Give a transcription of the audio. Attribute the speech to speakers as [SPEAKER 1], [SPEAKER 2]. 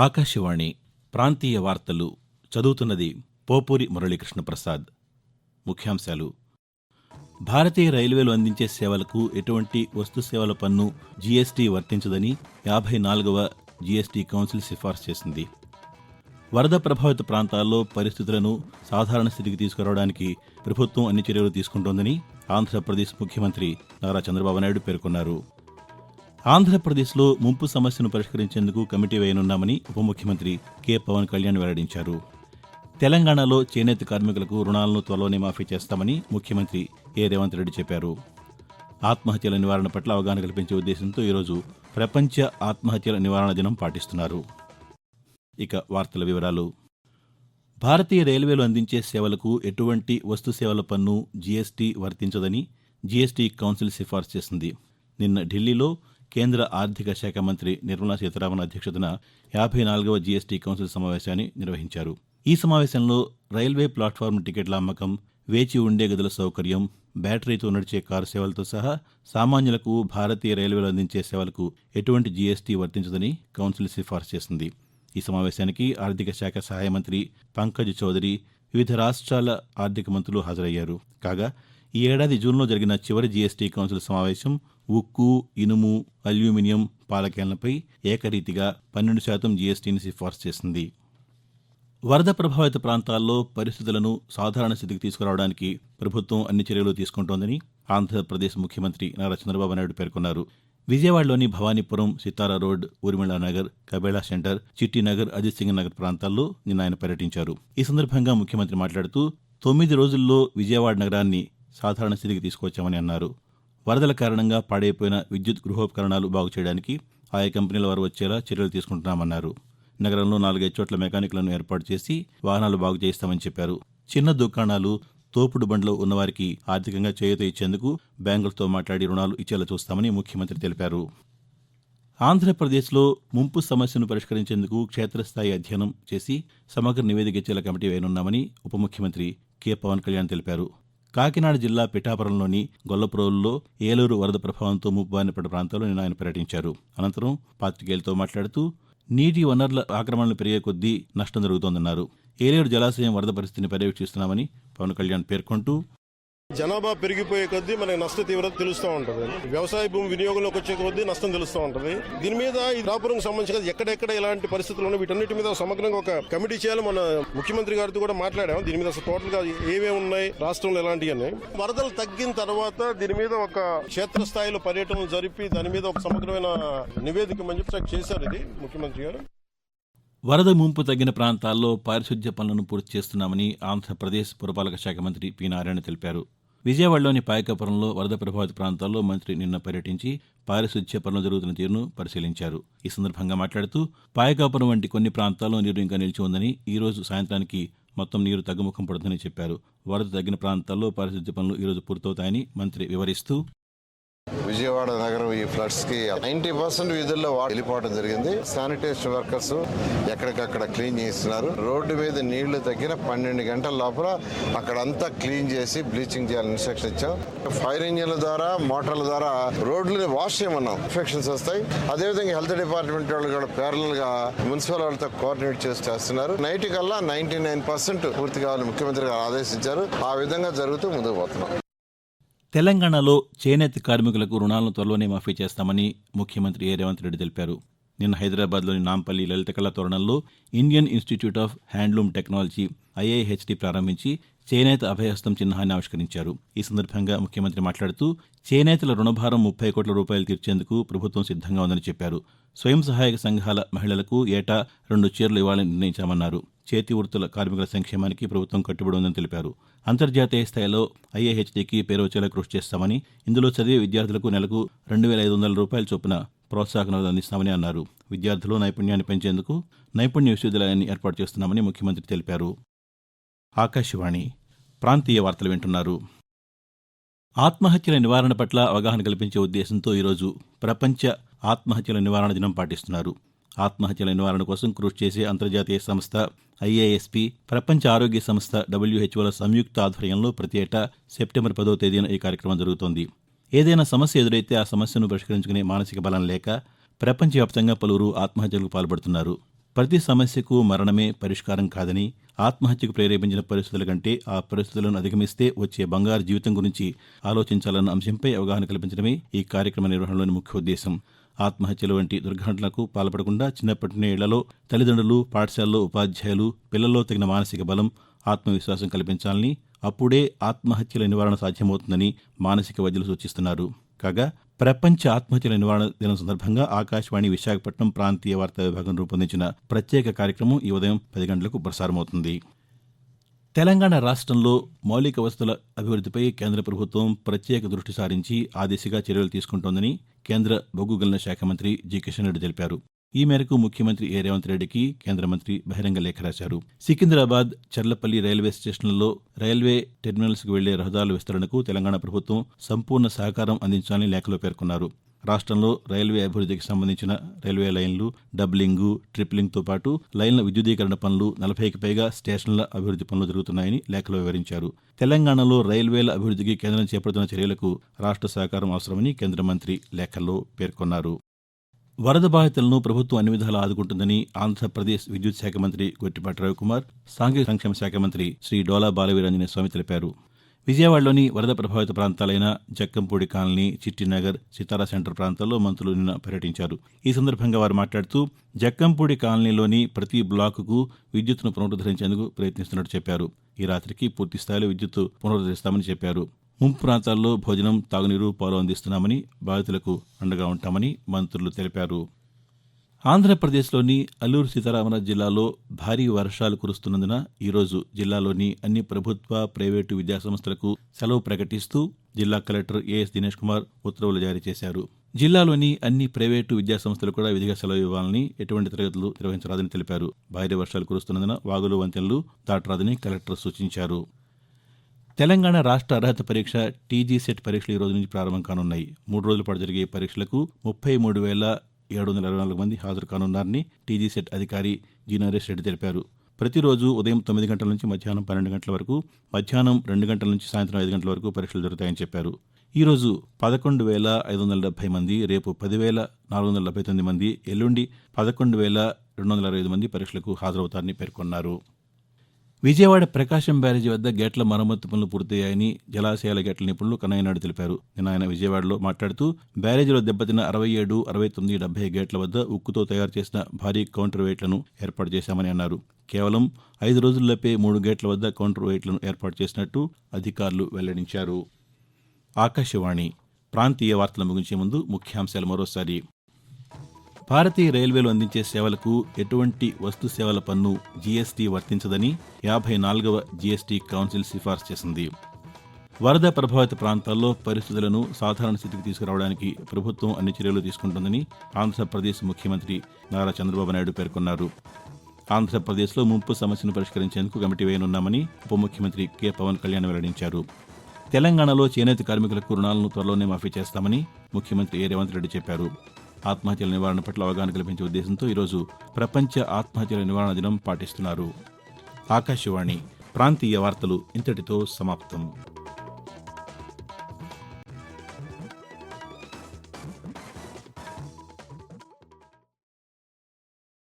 [SPEAKER 1] ఆకాశవాణి ప్రాంతీయ వార్తలు చదువుతున్నది పోపూరి మురళీకృష్ణ ప్రసాద్. ముఖ్యాంశాలు. భారతీయ రైల్వేలు అందించే సేవలకు ఎటువంటి వస్తు సేవల పన్ను జీఎస్టీ వర్తించదని 54వ జీఎస్టీ కౌన్సిల్ సిఫార్సు చేసింది. వరద ప్రభావిత ప్రాంతాల్లో పరిస్థితులను సాధారణ స్థితికి తీసుకురావడానికి ప్రభుత్వం అన్ని చర్యలు తీసుకుంటోందని ఆంధ్రప్రదేశ్ ముఖ్యమంత్రి నారా చంద్రబాబు నాయుడు పేర్కొన్నారు. ఆంధ్రప్రదేశ్లో ముంపు సమస్యను పరిష్కరించేందుకు కమిటీ వేయనున్నామని ఉప ముఖ్యమంత్రి కె. పవన్ కళ్యాణ్ వెల్లడించారు. తెలంగాణలో చేనేత కార్మికులకు రుణాలను త్వరలోనే మాఫీ చేస్తామని ముఖ్యమంత్రి ఏ. రేవంత్ రెడ్డి చెప్పారు. ఆత్మహత్యల నివారణ పట్ల అవగాహన కల్పించే ఉద్దేశంతో ఈరోజు ప్రపంచ ఆత్మహత్యల నివారణ దినం పాటిస్తున్నారు. ఇక వార్తల వివరాలు. భారతీయ రైల్వేలు అందించే సేవలకు ఎటువంటి వస్తు సేవల పన్ను జీఎస్టీ వర్తించదని జీఎస్టీ కౌన్సిల్ సిఫార్సు చేసింది. నిన్న ఢిల్లీలో కేంద్ర ఆర్థిక శాఖ మంత్రి నిర్మలా సీతారామన్ అధ్యక్షతన 54వ జీఎస్టీ కౌన్సిల్ సమావేశాన్ని నిర్వహించారు. ఈ సమావేశంలో రైల్వే ప్లాట్ఫారం టికెట్ల అమ్మకం, వేచి ఉండే గదుల సౌకర్యం, బ్యాటరీతో నడిచే కారు సేవలతో సహా సామాన్యులకు భారతీయ రైల్వేలు అందించే సేవలకు ఎటువంటి జీఎస్టీ వర్తించదని కౌన్సిల్ సిఫార్సు చేసింది. ఈ సమావేశానికి ఆర్థిక శాఖ సహాయ మంత్రి పంకజ్ చౌదరి, వివిధ రాష్ట్రాల ఆర్థిక మంత్రులు హాజరయ్యారు. కాగా ఈ ఏడాది జూన్లో జరిగిన చివరి జీఎస్టీ కౌన్సిల్ సమావేశం ఉక్కు, ఇనుము, అల్యూమినియం, పాలకేళ్లపై ఏకరీతిగా 12% జీఎస్టీని సిఫార్సు చేసింది. వరద ప్రభావిత ప్రాంతాల్లో పరిస్థితులను సాధారణ స్థితికి తీసుకురావడానికి ప్రభుత్వం అన్ని చర్యలు తీసుకుంటోందని ఆంధ్రప్రదేశ్ ముఖ్యమంత్రి నారా చంద్రబాబు నాయుడు పేర్కొన్నారు. విజయవాడలోని భవానీపురం, సితారా రోడ్, ఊర్మిళా నగర్, కబేళా సెంటర్, చిట్టినగర్, అజిత్ సింగ్ నగర్ ప్రాంతాల్లో నిన్న ఆయన పర్యటించారు. ఈ సందర్భంగా ముఖ్యమంత్రి మాట్లాడుతూ 9 రోజుల్లో విజయవాడ నగరాన్ని సాధారణ స్థితికి తీసుకొచ్చామని అన్నారు. వరదల కారణంగా పాడైపోయిన విద్యుత్ గృహోపకరణాలు బాగు చేయడానికి ఆయా కంపెనీల వారు వచ్చేలా చర్యలు తీసుకుంటున్నామన్నారు. నగరంలో 4-5 చోట్ల మెకానిక్లను ఏర్పాటు చేసి వాహనాలు బాగు చేయిస్తామని చెప్పారు. చిన్న దుకాణాలు, తోపుడు బండ్లు ఉన్నవారికి ఆర్థికంగా చేయూత ఇచ్చేందుకు బ్యాంకులతో మాట్లాడి రుణాలు ఇచ్చేలా చూస్తామని ముఖ్యమంత్రి తెలిపారు. ఆంధ్రప్రదేశ్లో ముంపు సమస్యను పరిష్కరించేందుకు క్షేత్రస్థాయి అధ్యయనం చేసి సమగ్ర నివేదిక ఇచ్చేలా కమిటీ వేయనున్నామని ఉప ముఖ్యమంత్రి కె. పవన్ కళ్యాణ్ తెలిపారు. కాకినాడ జిల్లా పిఠాపురంలోని గొల్లపురంలో ఏలూరు వరద ప్రభావంతో ముప్పు బారిన పడ్డ ప్రాంతాల్లో నిన్న ఆయన పర్యటించారు. అనంతరం పాతికేయులతో మాట్లాడుతూ నీటి వనరుల ఆక్రమణలు పెరిగే కొద్దీ నష్టం జరుగుతోందన్నారు. ఏలేరు జలాశయం వరద పరిస్థితిని పర్యవేక్షిస్తున్నామని పవన్ కళ్యాణ్ పేర్కొంటూ,
[SPEAKER 2] జనాభా పెరిగిపోయే కొద్దీ మనకి నష్ట తీవ్రత తెలుస్తూ ఉంటది. వ్యవసాయ భూమి వినియోగంలోకి వచ్చే కొద్దీ నష్టం తెలుస్తూ ఉంటది. దీని మీద ఈ రాపురం సంబంధించి ఎక్కడెక్కడ ఎలాంటి పరిస్థితులు ఉన్నాయి వీటన్నిటి మీద సమగ్రంగా ఒక కమిటీ చేయాలి. మన ముఖ్యమంత్రి గారితో కూడా మాట్లాడాం. దీని మీద టోటల్ గా ఏమేమి ఉన్నాయి, రాష్ట్రంలో ఎలాంటివి ఉన్నాయి, వరదలు తగ్గిన తర్వాత దీని మీద ఒక క్షేత్రస్థాయిలో పర్యటనలు జరిపి దాని మీద ఒక సమగ్రమైన నివేదిక మంచి చేశారు. ఇది ముఖ్యమంత్రి గారు.
[SPEAKER 1] వరద ముంపు తగ్గిన ప్రాంతాల్లో పారిశుధ్య పనులను పూర్తి చేస్తున్నామని ఆంధ్రప్రదేశ్ పురపాలక శాఖ మంత్రి పి. నారాయణ తెలిపారు. విజయవాడలోని పాయకాపురంలో వరద ప్రభావిత ప్రాంతాల్లో మంత్రి నిన్న పర్యటించి పారిశుధ్య పనులు జరుగుతున్న తీరును పరిశీలించారు. ఈ సందర్భంగా మాట్లాడుతూ పాయకాపురం వంటి కొన్ని ప్రాంతాల్లో నీరు ఇంకా నిలిచి ఉందని, ఈ రోజు సాయంత్రానికి మొత్తం నీరు తగ్గుముఖం పడుతుందని చెప్పారు. వరద తగ్గిన ప్రాంతాల్లో పారిశుధ్య పనులు ఈ రోజు పూర్తవుతాయని మంత్రి వివరిస్తూ,
[SPEAKER 3] విజయవాడ నగరం ఈ ఫ్లడ్స్ కి 90% విధుల్లో వెళ్ళిపోవడం జరిగింది. శానిటేషన్ వర్కర్స్ ఎక్కడికక్కడ క్లీన్ చేస్తున్నారు. రోడ్డు మీద నీళ్లు తగ్గిన 12 గంటల లోపల అక్కడంతా క్లీన్ చేసి బ్లీచింగ్ చేయాలని ఇన్స్ట్రక్షన్ ఇచ్చాం. ఫైర్ ఇంజిన్ల ద్వారా, మోటార్ల ద్వారా రోడ్లని వాష్ చేయమన్నాం. ఇన్ఫెక్షన్స్ వస్తాయి. అదేవిధంగా హెల్త్ డిపార్ట్మెంట్ వాళ్ళు కూడా ప్యారలల్ గా మున్సిపల్ వాళ్ళతో కోఆర్డినేట్ చేస్తున్నారు. నైట్ కల్లా 99% పూర్తి కావాలని ముఖ్యమంత్రి గారు ఆదేశించారు. ఆ విధంగా జరుగుతూ ముందుకు పోతున్నాం.
[SPEAKER 1] తెలంగాణలో చేనేత కార్మికులకు రుణాలను త్వరలోనే మాఫీ చేస్తామని ముఖ్యమంత్రి ఏ. రేవంత్ రెడ్డి తెలిపారు. నిన్న హైదరాబాద్లోని నాంపల్లి లలిత కళా తోరణంలో Indian institute of handloom technology IIHT ప్రారంభించి చేనేత అభయహస్తం చిహ్నాన్ని ఆవిష్కరించారు. ఈ సందర్భంగా ముఖ్యమంత్రి మాట్లాడుతూ చేనేతల రుణభారం 30 కోట్ల రూపాయలు తీర్చేందుకు ప్రభుత్వం సిద్ధంగా ఉందని చెప్పారు. స్వయం సహాయక సంఘాల మహిళలకు ఏటా 2 చీరలు ఇవ్వాలని నిర్ణయించామన్నారు. చేతి వృత్తుల కార్మికుల సంక్షేమానికి ప్రభుత్వం కట్టుబడి ఉందని తెలిపారు. అంతర్జాతీయ స్థాయిలో IIHTకి పేరు వచ్చేలా కృషి చేస్తామని, ఇందులో చదివే విద్యార్థులకు నెలకు 2,500 రూపాయల చొప్పున ప్రోత్సాహకాలు అందిస్తామని అన్నారు. విద్యార్థులు నైపుణ్యాన్ని పెంచేందుకు నైపుణ్య విశ్వవిద్యాలయాన్ని ఏర్పాటు చేస్తున్నామని ముఖ్యమంత్రి తెలిపారు. ఆకాశవాణి ప్రాంతీయ వార్తలు వింటున్నారు. ఆత్మహత్యల నివారణ పట్ల అవగాహన కల్పించే ఉద్దేశంతో ఈరోజు ప్రపంచ ఆత్మహత్యల నివారణ దినం పాటిస్తున్నారు. ఆత్మహత్యల నివారణ కోసం కృషి చేసే అంతర్జాతీయ సంస్థ IASP, ప్రపంచ ఆరోగ్య సంస్థ WHOల సంయుక్త ఆధ్వర్యంలో ప్రతి ఏటా సెప్టెంబర్ 10వ తేదీన ఈ కార్యక్రమం జరుగుతోంది. ఏదైనా సమస్య ఎదురైతే ఆ సమస్యను పరిష్కరించుకునే మానసిక బలం లేక ప్రపంచవ్యాప్తంగా పలువురు ఆత్మహత్యలకు పాల్పడుతున్నారు. ప్రతి సమస్యకు మరణమే పరిష్కారం కాదని, ఆత్మహత్యకు ప్రేరేపించిన పరిస్థితుల కంటే ఆ పరిస్థితులను అధిగమిస్తే వచ్చే బంగారు జీవితం గురించి ఆలోచించాలన్న అంశంపై అవగాహన కల్పించడమే ఈ కార్యక్రమ నిర్వహణలోని ముఖ్య ఉద్దేశం. ఆత్మహత్యలు వంటి దుర్ఘటనలకు పాల్పడకుండా చిన్నప్పటినే ఇళ్లలో తల్లిదండ్రులు, పాఠశాలలో ఉపాధ్యాయులు పిల్లల్లో తగిన మానసిక బలం, ఆత్మవిశ్వాసం కల్పించాలని, అప్పుడే ఆత్మహత్యల నివారణ సాధ్యమవుతుందని మానసిక వైద్యులు సూచిస్తున్నారు. కాగా ప్రపంచ ఆత్మహత్యల నివారణ దినం సందర్భంగా ఆకాశవాణి విశాఖపట్నం ప్రాంతీయ వార్తా విభాగం రూపొందించిన ప్రత్యేక కార్యక్రమం ఈ ఉదయం 10 గంటలకు ప్రసారమవుతుంది. తెలంగాణ రాష్ట్రంలో మౌలిక వసతుల అభివృద్ధిపై కేంద్ర ప్రభుత్వం ప్రత్యేక దృష్టి సారించి ఆ దిశగా చర్యలు తీసుకుంటోందని కేంద్ర బొగ్గు గనుల శాఖ మంత్రి జి కిషన్ రెడ్డి తెలిపారు. ఈ మేరకు ముఖ్యమంత్రి ఏ రేవంత్ రెడ్డికి కేంద్ర మంత్రి బహిరంగ లేఖ రాశారు. సికింద్రాబాద్, చర్లపల్లి రైల్వే స్టేషన్లలో రైల్వే టెర్మినల్స్కు వెళ్లే రహదారుల విస్తరణకు తెలంగాణ ప్రభుత్వం సంపూర్ణ సహకారం అందించాలని లేఖలో పేర్కొన్నారు. రాష్ట్రంలో రైల్వే అభివృద్ధికి సంబంధించిన రైల్వే లైన్లు, డబ్లింగు, ట్రిప్లింగ్తో పాటు లైన్ల విద్యుదీకరణ పనులు, 40కి పైగా స్టేషన్ల అభివృద్ధి పనులు జరుగుతున్నాయని లేఖలో వివరించారు. తెలంగాణలో రైల్వేల అభివృద్ధికి కేంద్రం చేపడుతున్న చర్యలకు రాష్ట్ర సహకారం అవసరమని కేంద్ర మంత్రి లేఖలో పేర్కొన్నారు. వరద బాధితులను ప్రభుత్వం అన్ని విధాలా ఆదుకుంటుందని ఆంధ్రప్రదేశ్ విద్యుత్ శాఖ మంత్రి గొట్టిపాటి రవికుమార్, సాంఘిక సంక్షేమ శాఖ మంత్రి శ్రీ డోలా బాలవీరాంజనేయ స్వామి తెలిపారు. విజయవాడలోని వరద ప్రభావిత ప్రాంతాలైన జక్కంపూడి కాలనీ, చిట్టినగర్, సితారా సెంటర్ ప్రాంతాల్లో మంత్రులు నిన్న పర్యటించారు. ఈ సందర్భంగా వారు మాట్లాడుతూ జక్కంపూడి కాలనీలోని ప్రతి బ్లాకుకు విద్యుత్తును పునరుద్ధరించేందుకు ప్రయత్నిస్తున్నట్టు చెప్పారు. ఈ రాత్రికి పూర్తి స్థాయిలో విద్యుత్తు పునరుద్ధరిస్తామని చెప్పారు. ముంపు ప్రాంతాల్లో భోజనం, తాగునీరు, పాలు అందిస్తున్నామని, బాధితులకు అండగా ఉంటామని మంత్రులు తెలిపారు. ఆంధ్రప్రదేశ్లోని అల్లూరు సీతారామరాజు జిల్లాలో భారీ వర్షాలు కురుస్తున్నందున ఈరోజు జిల్లాలోని అన్ని ప్రభుత్వ, ప్రైవేటు విద్యాసంస్థలకు సెలవు ప్రకటిస్తూ జిల్లా కలెక్టర్ ఏఎస్ దినేష్ కుమార్ ఉత్తర్వులు జారీ చేశారు. జిల్లాలోని అన్ని ప్రైవేటు విద్యాసంస్థలు కూడా విధిగా సెలవు ఇవ్వాలని, ఎటువంటి తరగతులు నిర్వహించరాదని తెలిపారు. భారీ వర్షాలు కురుస్తున్నందున వాగులు, వంతెనలు దాటరాదని కలెక్టర్ సూచించారు. తెలంగాణ రాష్ట్ర అర్హత పరీక్ష టీజీసెట్ పరీక్షలు ఈ రోజు నుంచి ప్రారంభం కానున్నాయి. 3 రోజుల పాటు జరిగే ఈ పరీక్షలకు 33,724 మంది హాజరు కానున్నారని టీజీసెట్ అధికారి జి నరేష్ రెడ్డి తెలిపారు. ప్రతిరోజు ఉదయం 9 గంటల నుంచి మధ్యాహ్నం 12 గంటల వరకు, మధ్యాహ్నం 2 గంటల నుంచి సాయంత్రం 5 గంటల వరకు పరీక్షలు జరుగుతాయని చెప్పారు. ఈరోజు 11,570 మంది, రేపు 10,479 మంది, ఎల్లుండి 11,225 మంది పరీక్షలకు హాజరవుతారని పేర్కొన్నారు. విజయవాడ ప్రకాశం బ్యారేజీ వద్ద గేట్ల మరమ్మతు పనులు పూర్తయ్యాయని జలాశయాల గేట్ల నిపుణులు కన్నయ్యనాయుడు తెలిపారు. నిన్న ఆయన విజయవాడలో మాట్లాడుతూ బ్యారేజీలో దెబ్బతిన్న 67, 69, 70 గేట్ల వద్ద ఉక్కుతో తయారు చేసిన భారీ కౌంటర్ వెయిట్లను ఏర్పాటు చేశామని అన్నారు. కేవలం 5 రోజుల్లోపే 3 గేట్ల వద్ద కౌంటర్ వెయిట్లను ఏర్పాటు చేసినట్టు అధికారులు వెల్లడించారు. ఆకాశవాణి ప్రాంతీయ వార్తలు ముగించే ముందు ముఖ్యాంశాలు మరోసారి. భారతీయ రైల్వేలు అందించే సేవలకు ఎటువంటి వస్తు సేవల పన్ను జీఎస్టీ వర్తించదని 54వ జీఎస్టీ కౌన్సిల్ సిఫార్సు చేసింది. వరద ప్రభావిత ప్రాంతాల్లో పరిస్థితులను సాధారణ స్థితికి తీసుకురావడానికి ప్రభుత్వం అన్ని చర్యలు తీసుకుంటోందని ఆంధ్రప్రదేశ్ ముఖ్యమంత్రి నారా చంద్రబాబు నాయుడు పేర్కొన్నారు. ఆంధ్రప్రదేశ్లో ముంపు సమస్యను పరిష్కరించేందుకు కమిటీ వేయనున్నామని ఉప ముఖ్యమంత్రి కె పవన్ కళ్యాణ్ వెల్లడించారు. తెలంగాణలో చేనేత కార్మికులకు రుణాలను త్వరలోనే మాఫీ చేస్తామని ముఖ్యమంత్రి ఏ రేవంత్ రెడ్డి చెప్పారు. ఆత్మహత్యల నివారణ పట్ల అవగాహన కల్పించే ఉద్దేశంతో ఈరోజు ప్రపంచ ఆత్మహత్యల నివారణ దినం పాటిస్తున్నారు. ఆకాశవాణి ప్రాంతీయ వార్తలు ఇంతటితో సమాప్తం.